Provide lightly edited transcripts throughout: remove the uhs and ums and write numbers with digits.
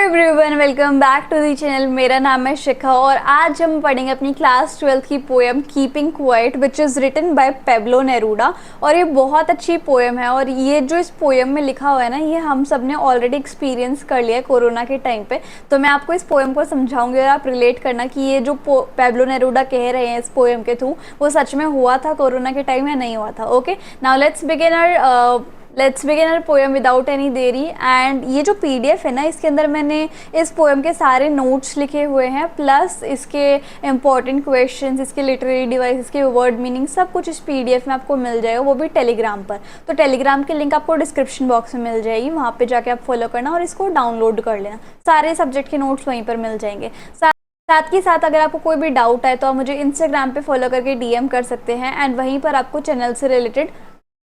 Everyone, welcome back to the channel. मेरा नाम है शिखा और आज हम पढ़ेंगे अपनी क्लास 12th की poem keeping quiet which is written by Pablo Neruda. और ये बहुत अच्छी पोएम है और ये जो इस पोएम में लिखा हुआ है ना, ये हम सब ने ऑलरेडी एक्सपीरियंस कर लिया है कोरोना के टाइम पे। तो मैं आपको इस पोएम को समझाऊंगी और आप रिलेट करना कि ये जो पेब्लो नेरूडा कह रहे हैं इस पोएम के थ्रू वो सच में हुआ था कोरोना के टाइम या नहीं हुआ था। Okay, now let's begin our poem without any देरी। एंड ये जो पीडीएफ है ना, इसके अंदर मैंने इस पोएम के सारे नोट्स लिखे हुए हैं, प्लस इसके इंपॉर्टेंट क्वेश्चंस, इसके लिटरेरी डिवाइस, इसके वर्ड मीनिंग, सब कुछ इस पीडीएफ में आपको मिल जाएगा, वो भी टेलीग्राम पर। तो टेलीग्राम की लिंक आपको डिस्क्रिप्शन बॉक्स में मिल जाएगी, वहाँ पे जाके आप फॉलो करना और इसको डाउनलोड कर लेना। सारे सब्जेक्ट के नोट्स वहीं पर मिल जाएंगे। साथ ही साथ अगर आपको कोई भी डाउट है तो आप मुझे इंस्टाग्राम पे फॉलो करके डीएम कर सकते हैं एंड वहीं पर आपको चैनल से रिलेटेड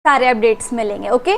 सारे अपडेट्स मिलेंगे। ओके,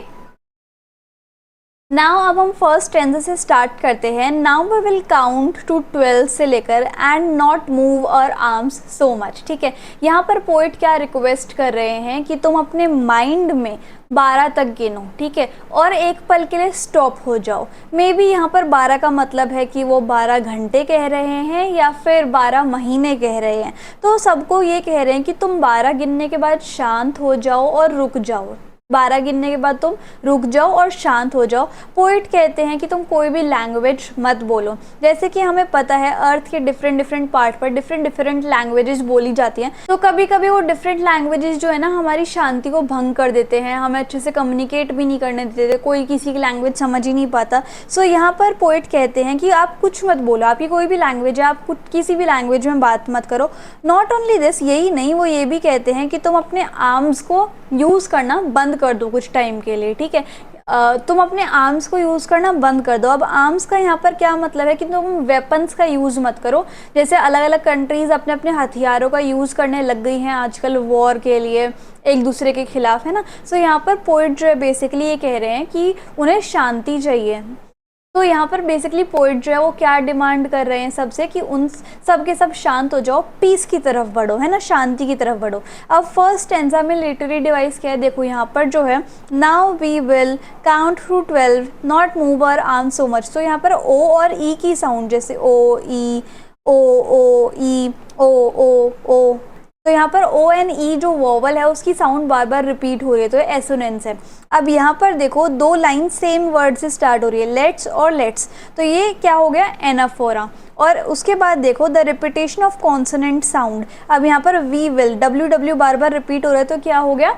नाउ अब हम फर्स्ट स्टैंजा से स्टार्ट करते हैं। Now we will count to 12 से लेकर and not move our arms so much. ठीक है, यहाँ पर पोइट क्या रिक्वेस्ट कर रहे हैं कि तुम अपने माइंड में 12 तक गिनो, ठीक है, और एक पल के लिए स्टॉप हो जाओ। मे बी यहाँ पर 12 का मतलब है कि वो 12 घंटे कह रहे हैं या फिर 12 महीने कह रहे हैं। तो सबको ये कह रहे हैं कि तुम 12 गिनने के बाद शांत हो जाओ और रुक जाओ। 12 गिनने के बाद तुम रुक जाओ और शांत हो जाओ। पोइट कहते हैं कि तुम कोई भी लैंग्वेज मत बोलो। जैसे कि हमें पता है अर्थ के डिफरेंट पार्ट पर डिफरेंट लैंग्वेजेस बोली जाती हैं, तो कभी कभी वो डिफरेंट लैंग्वेजेस जो है ना हमारी शांति को भंग कर देते हैं, हमें अच्छे से कम्युनिकेट भी नहीं करने देते, कोई किसी की लैंग्वेज समझ ही नहीं पाता। सो यहाँ पर पोइट कहते हैं कि आप कुछ मत बोलो, आपकी कोई भी लैंग्वेज है, आप किसी भी लैंग्वेज में बात मत करो। नॉट ओनली दिस, यही नहीं, वो ये भी कहते हैं कि तुम अपने आर्म्स को यूज़ करना बंद कर दो कुछ टाइम के लिए। ठीक है, तुम अपने आर्म्स को यूज़ करना बंद कर दो। अब आर्म्स का यहाँ पर क्या मतलब है कि तुम वेपन्स का यूज़ मत करो। जैसे अलग अलग कंट्रीज़ अपने अपने हथियारों का यूज़ करने लग गई हैं आजकल वॉर के लिए, एक दूसरे के खिलाफ, है ना। सो यहाँ पर पोइट जो है बेसिकली ये कह रहे हैं कि उन्हें शांति चाहिए। तो यहाँ पर बेसिकली पोइट जो है वो क्या डिमांड कर रहे हैं सबसे कि उन सब के सब शांत हो जाओ, पीस की तरफ बढ़ो, है ना, शांति की तरफ बढ़ो। अब फर्स्ट स्टैंजा में लिटरेरी डिवाइस क्या है, देखो यहाँ पर जो है now we will count to 12 not move our arm so much. तो यहाँ पर ओ और ई की साउंड, जैसे ओ ई, ओ ई, ओ। तो यहाँ पर ओ एंड ई जो वोवल है उसकी साउंड बार बार रिपीट हो रही है, तो ये एसोनेंस है। अब यहाँ पर देखो दो लाइन सेम वर्ड से स्टार्ट हो रही है, लेट्स और लेट्स, तो ये क्या हो गया, एनाफोरा। और उसके बाद देखो the repetition of consonant sound. अब यहाँ पर वी विल, डब्ल्यू डब्ल्यू बार बार रिपीट हो रहा है, तो क्या हो गया,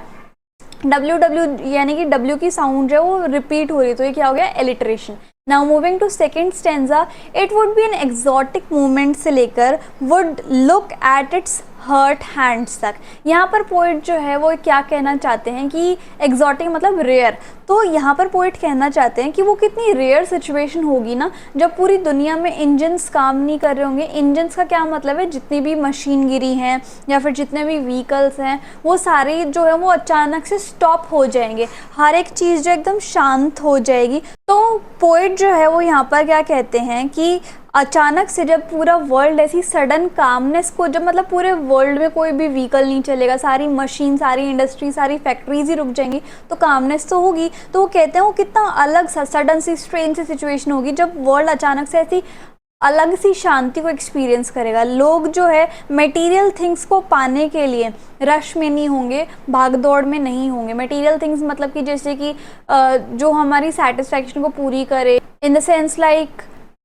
डब्ल्यू डब्ल्यू यानी कि डब्ल्यू की साउंड जो है वो रिपीट हो रही है, तो ये क्या हो गया, alliteration. Now moving to second stanza, it would be an exotic movement से लेकर would look at its hurt hands तक। यहाँ पर पोइट जो है वो क्या कहना चाहते हैं कि एक्सोटिक मतलब रेयर। तो यहाँ पर पोइट कहना चाहते हैं कि वो कितनी रेयर सिचुएशन होगी ना जब पूरी दुनिया में इंजन्स काम नहीं कर रहे होंगे। इंजन्स का क्या मतलब है, जितनी भी मशीनगिरी हैं या फिर जितने भी व्हीकल्स हैं वो सारे जो है वो अचानक से स्टॉप हो जाएंगे, हर एक चीज़ जो एकदम शांत हो जाएगी। तो पोइट जो है वो यहाँ पर क्या कहते हैं कि अचानक से जब पूरा वर्ल्ड ऐसी सडन कामनेस को, जब मतलब पूरे वर्ल्ड में कोई भी व्हीकल नहीं चलेगा, सारी मशीन, सारी इंडस्ट्री, सारी फैक्ट्रीज ही रुक जाएंगी, तो कामनेस तो होगी। तो वो कहते हैं वो कितना अलग सा सडन सी स्ट्रेंज सी सिचुएशन होगी जब वर्ल्ड अचानक से ऐसी अलग सी शांति को एक्सपीरियंस करेगा। लोग जो है मटेरियल थिंग्स को पाने के लिए रश में नहीं होंगे, भाग दौड़ में नहीं होंगे। मटेरियल थिंग्स मतलब कि जैसे कि जो हमारी सेटिस्फैक्शन को पूरी करे, in the sense like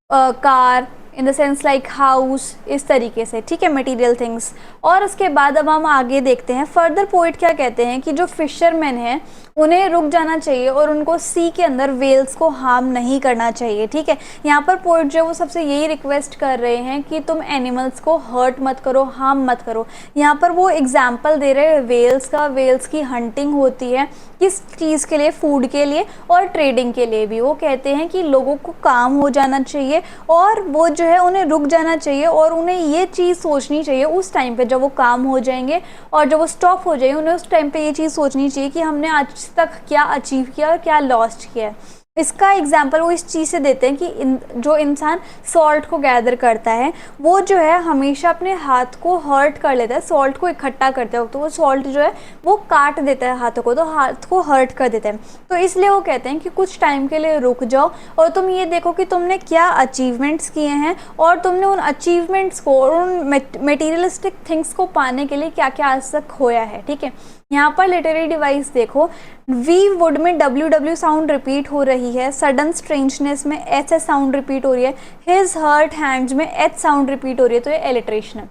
car, in the sense like house, इस तरीके से, ठीक है, मटेरियल थिंग्स। और उसके बाद अब हम आगे देखते हैं फर्दर पोइट क्या कहते हैं कि जो फिशरमैन हैं उन्हें रुक जाना चाहिए और उनको सी के अंदर वेल्स को हार्म नहीं करना चाहिए। ठीक है, यहाँ पर पोइट जो वो सबसे यही रिक्वेस्ट कर रहे हैं कि तुम एनिमल्स को हर्ट मत करो, हार्म मत करो। यहाँ पर वो एग्जाम्पल दे रहे हैं वेल्स का। वेल्स की हंटिंग होती है किस चीज़ के लिए, फूड के लिए और ट्रेडिंग के लिए भी। वो कहते हैं कि लोगों को काम हो जाना चाहिए और वो जो है उन्हें रुक जाना चाहिए और उन्हें ये चीज़ सोचनी चाहिए उस टाइम पे जब वो काम हो जाएंगे और जब वो स्टॉप हो जाएंगे, उन्हें उस टाइम पे ये चीज़ सोचनी चाहिए कि हमने आज तक क्या अचीव किया और क्या लॉस्ट किया है। इसका एग्जाम्पल वो इस चीज़ से देते हैं कि जो इंसान सॉल्ट को गैदर करता है वो जो है हमेशा अपने हाथ को हर्ट कर लेता है, सॉल्ट को इकट्ठा करते हो तो वो सॉल्ट जो है वो काट देता है हाथों को, तो हाथ को हर्ट कर देता है। तो इसलिए वो कहते हैं कि कुछ टाइम के लिए रुक जाओ और तुम ये देखो कि तुमने क्या अचीवमेंट्स किए हैं और तुमने उन अचीवमेंट्स को और उन मटेरियलिस्टिक थिंग्स को पाने के लिए क्या क्या आज तक खोया है। ठीक है, यहाँ पर लिटरेरी डिवाइस देखो, वी वुड में WW साउंड रिपीट हो रही है, सडन स्ट्रेंजनेस में SS साउंड रिपीट हो रही है, हिज हर्ट हैंड्स में H साउंड रिपीट हो रही है, तो ये एलिट्रेशन है।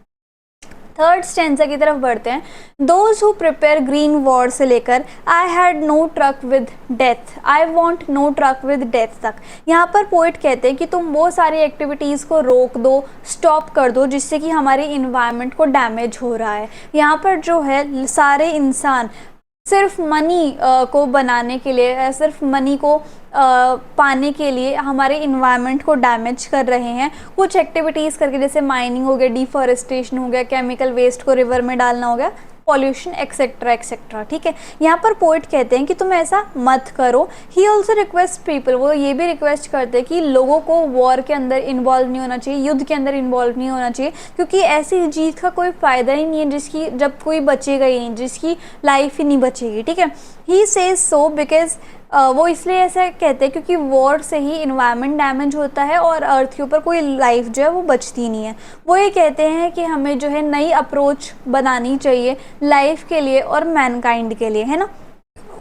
थर्ड स्टेंजा की तरफ बढ़ते हैं। Those who prepare green war से लेकर I had no truck with death, I want no truck with death तक। यहाँ पर पोइट कहते हैं कि तुम वो सारी एक्टिविटीज़ को रोक दो, स्टॉप कर दो जिससे कि हमारे इन्वायरमेंट को डैमेज हो रहा है। यहाँ पर जो है सारे इंसान सिर्फ मनी को बनाने के लिए, सिर्फ मनी को पाने के लिए हमारे इन्वायरमेंट को डैमेज कर रहे हैं कुछ एक्टिविटीज़ करके, जैसे माइनिंग हो गया, डिफॉरेस्टेशन हो गया, केमिकल वेस्ट को रिवर में डालना हो गया, पॉल्यूशन एक्सेट्रा एक्सेट्रा। ठीक है, यहाँ पर पोइट कहते हैं कि तुम ऐसा मत करो। ही ऑल्सो रिक्वेस्ट पीपल, वो ये भी रिक्वेस्ट करते हैं कि लोगों को वॉर के अंदर इन्वॉल्व नहीं होना चाहिए, युद्ध के अंदर इन्वॉल्व नहीं होना चाहिए, क्योंकि ऐसी जीत का कोई फ़ायदा ही नहीं है जिसकी जब कोई बचेगा ही नहीं, जिसकी लाइफ ही नहीं बचेगी। ठीक है, ही सेज सो बिकॉज वो इसलिए ऐसा कहते हैं क्योंकि वॉर से ही इन्वायरमेंट डैमेज होता है और अर्थ के ऊपर कोई लाइफ जो है वो बचती नहीं है। वो ये कहते हैं कि हमें जो है नई अप्रोच बनानी चाहिए लाइफ के लिए और मैनकाइंड के लिए, है ना।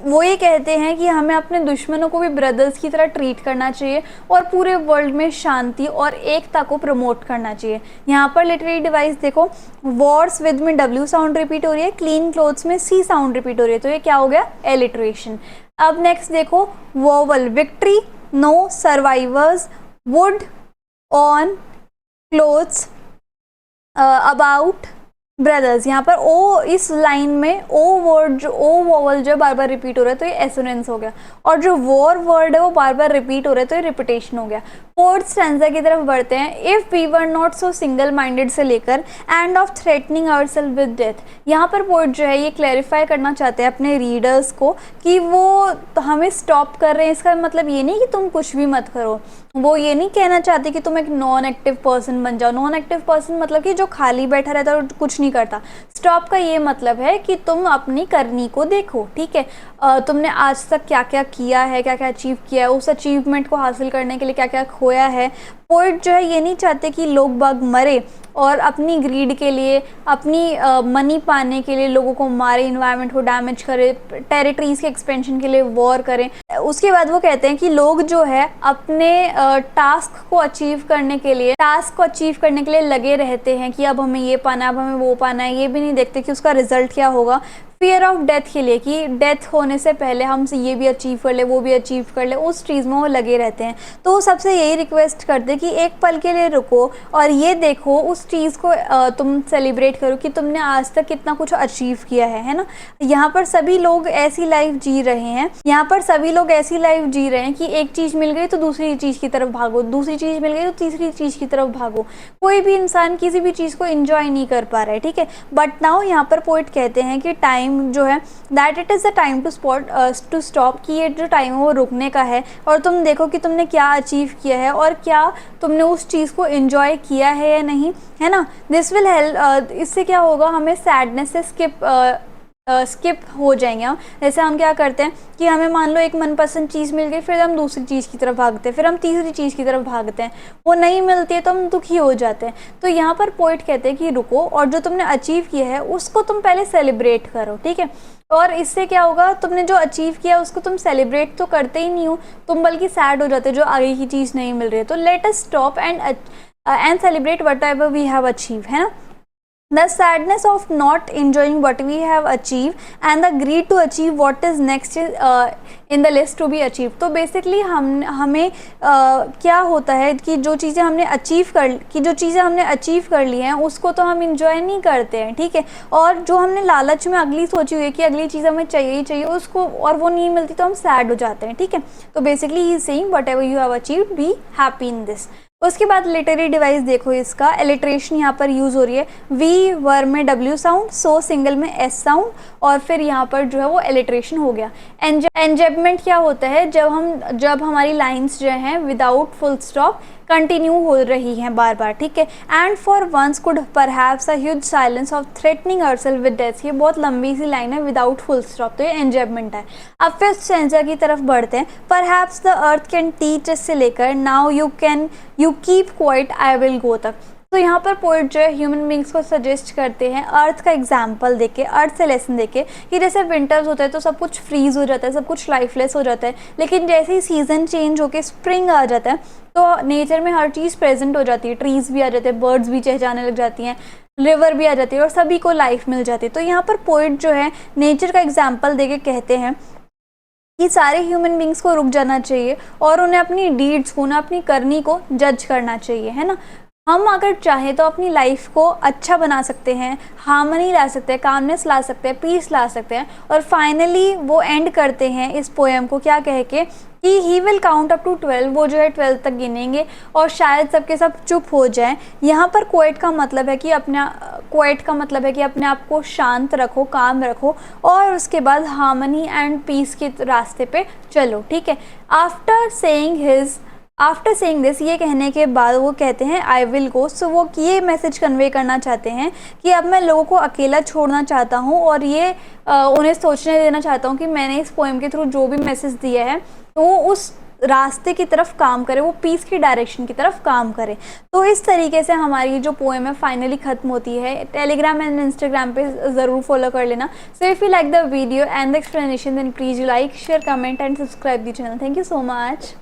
वो ये कहते हैं कि हमें अपने दुश्मनों को भी ब्रदर्स की तरह ट्रीट करना चाहिए और पूरे वर्ल्ड में शांति और एकता को प्रमोट करना चाहिए। यहाँ पर लिटरेरी डिवाइस देखो, वॉर्स विद में W साउंड रिपीट हो रही है, क्लीन क्लोथ्स में C साउंड रिपीट हो रही है, तो ये क्या हो गया, एलिट्रेशन। अब नेक्स्ट देखो, vowel, victory, no, survivors, would, on, clothes, about, brothers. यहाँ पर ओ, इस लाइन में ओ वर्ड जो ओ वोवल जो बार बार रिपीट हो रहा है तो ये एसोनेंस हो गया, और जो वॉर वर्ड है वो बार बार रिपीट हो रहा है तो ये रिपीटेशन हो गया। फोर्थ स्टैंजा की तरफ बढ़ते हैं। If we were not so single minded से लेकर end of threatening ourself with death. यहाँ पर पोइट जो है ये क्लैरिफाई करना चाहते हैं अपने रीडर्स को कि वो तो हमें स्टॉप कर रहे हैं, इसका मतलब ये नहीं कि तुम कुछ भी मत करो, वो ये नहीं कहना चाहते कि तुम एक नॉन एक्टिव पर्सन बन जाओ। नॉन एक्टिव पर्सन मतलब कि जो खाली बैठा रहता है और कुछ नहीं करता। स्टॉप का ये मतलब है कि तुम अपनी करनी को देखो। ठीक है, तुमने आज तक क्या क्या किया है, क्या क्या अचीव किया है, उस अचीवमेंट को हासिल करने के लिए क्या क्या खोया है। पोइट जो है ये नहीं चाहते कि लोग बाग मरे और अपनी ग्रीड के लिए, अपनी मनी पाने के लिए लोगों को मारे, इन्वायरमेंट को डैमेज करे, टेरिटरीज के एक्सपेंशन के लिए वॉर करें। उसके बाद वो कहते हैं कि लोग जो है अपने टास्क को अचीव करने के लिए लगे रहते हैं कि अब हमें ये पाना है, अब हमें वो पाना है, ये भी नहीं देखते कि उसका रिजल्ट क्या होगा। फियर ऑफ डेथ के लिए कि डेथ होने से पहले हमसे ये भी अचीव कर ले, वो भी अचीव कर ले, उस चीज़ में वो लगे रहते हैं। तो वो सबसे यही रिक्वेस्ट करते कि एक पल के लिए रुको और ये देखो, उस चीज़ को तुम सेलिब्रेट करो कि तुमने आज तक कितना कुछ अचीव किया है ना। यहाँ पर सभी लोग ऐसी लाइफ जी रहे हैं, कि एक चीज़ मिल गई तो दूसरी चीज़ की तरफ भागो, दूसरी चीज़ मिल गई तो तीसरी चीज़ की तरफ भागो। कोई भी इंसान किसी भी चीज़ को एंजॉय नहीं कर पा रहा है। ठीक है, बट नाउ यहाँ पर पोइट कहते हैं कि टाइम जो है that it is the time to stop, कि ये जो टाइम है वो रुकने का है और तुम देखो कि तुमने क्या अचीव किया है और क्या तुमने उस चीज़ को एंजॉय किया है या नहीं, है ना। दिस विल हेल्प, इससे क्या होगा, हमें सैडनेस से स्किप हो जाएंगे हम। जैसे हम क्या करते हैं कि हमें मान लो एक मनपसंद चीज़ मिल गई, फिर हम दूसरी चीज़ की तरफ भागते हैं, फिर हम तीसरी चीज़ की तरफ भागते हैं, वो नहीं मिलती है तो हम दुखी हो जाते हैं। तो यहाँ पर पोइट कहते हैं कि रुको और जो तुमने अचीव किया है उसको तुम पहले सेलिब्रेट करो। ठीक है, और इससे क्या होगा, तुमने जो अचीव किया उसको तुम सेलिब्रेट तो करते ही नहीं हो, तुम बल्कि सैड हो जाते हो जो आगे की चीज़ नहीं मिल रही है। तो let us stop and celebrate whatever we have achieve, है ना। The sadness of not enjoying what we have achieved and the greed to achieve what is next in the list to be achieved। तो basically हमें क्या होता है कि जो चीज़ें हमने अचीव कर ली हैं उसको तो हम इंजॉय नहीं करते हैं। ठीक है, और जो हमने लालच में अगली सोची हुई है कि अगली चीज़ हमें चाहिए ही चाहिए उसको, और वो नहीं मिलती तो हम सैड हो जाते हैं। ठीक है, तो basically he is saying what ever you have achieved, be happy in this. उसके बाद लिटरेरी डिवाइस देखो, इसका एलिट्रेशन यहाँ पर यूज़ हो रही है, वी वर्ड में डब्ल्यू साउंड, सो सिंगल में एस साउंड, और फिर यहाँ पर जो है वो एलिट्रेशन हो गया। एंजेबमेंट क्या होता है, जब हमारी लाइंस जो हैं विदाउट फुल स्टॉप कंटिन्यू हो रही हैं बार बार, ठीक है। And for once could perhaps a huge silence of threatening herself with death, ये बहुत लंबी सी लाइन है, विदाउट फुल स्टॉप, तो ये एंजेबमेंट है। अब फिर स्टेंजा की तरफ बढ़ते हैं। Perhaps the earth can teach से लेकर now you keep quiet I will go तक। तो यहाँ पर पोइट जो है ह्यूमन बींग्स को सजेस्ट करते हैं अर्थ का एग्जाम्पल देके, अर्थ से लेसन देके, कि जैसे विंटर्स होता है तो सब कुछ फ्रीज हो जाता है, सब कुछ लाइफलेस हो जाता है, लेकिन जैसे ही सीज़न चेंज होके स्प्रिंग आ जाता है तो नेचर में हर चीज़ प्रेजेंट हो जाती है, ट्रीज़ भी आ जाते हैं, बर्ड्स भी चहचहाने लग जाती हैं, रिवर भी आ जाती है और सभी को लाइफ मिल जाती है। तो यहाँ पर पोइट जो है नेचर का एग्जाम्पल देके कहते हैं कि सारे ह्यूमन बींग्स को रुक जाना चाहिए और उन्हें अपनी डीड्स को, उन्हें अपनी करनी को जज करना चाहिए, है ना। हम अगर चाहें तो अपनी लाइफ को अच्छा बना सकते हैं, हार्मनी ला सकते हैं, कामनेस ला सकते हैं, पीस ला सकते हैं। और फाइनली वो एंड करते हैं इस पोएम को क्या कह के कि he will count up to 12, वो जो है 12 तक गिनेंगे और शायद सबके सब चुप हो जाएं। यहाँ पर क्वाइट का मतलब है कि अपने आप को शांत रखो, काम रखो और उसके बाद हार्मनी एंड पीस के रास्ते पे चलो, ठीक है। आफ्टर सेइंग दिस, ये कहने के बाद वो कहते हैं आई विल गो। सो वो ये मैसेज कन्वे करना चाहते हैं कि अब मैं लोगों को अकेला छोड़ना चाहता हूँ और ये उन्हें सोचने देना चाहता हूँ कि मैंने इस पोएम के थ्रू जो भी मैसेज दिया है तो वो उस रास्ते की तरफ काम करे, वो पीस की डायरेक्शन की तरफ काम करे। तो इस तरीके से हमारी जो पोएम है फाइनली ख़त्म होती है। टेलीग्राम एंड इंस्टाग्राम पे ज़रूर फॉलो कर लेना। So if you like the video and the explanation then please you like, share, comment and subscribe the channel. Thank you so much.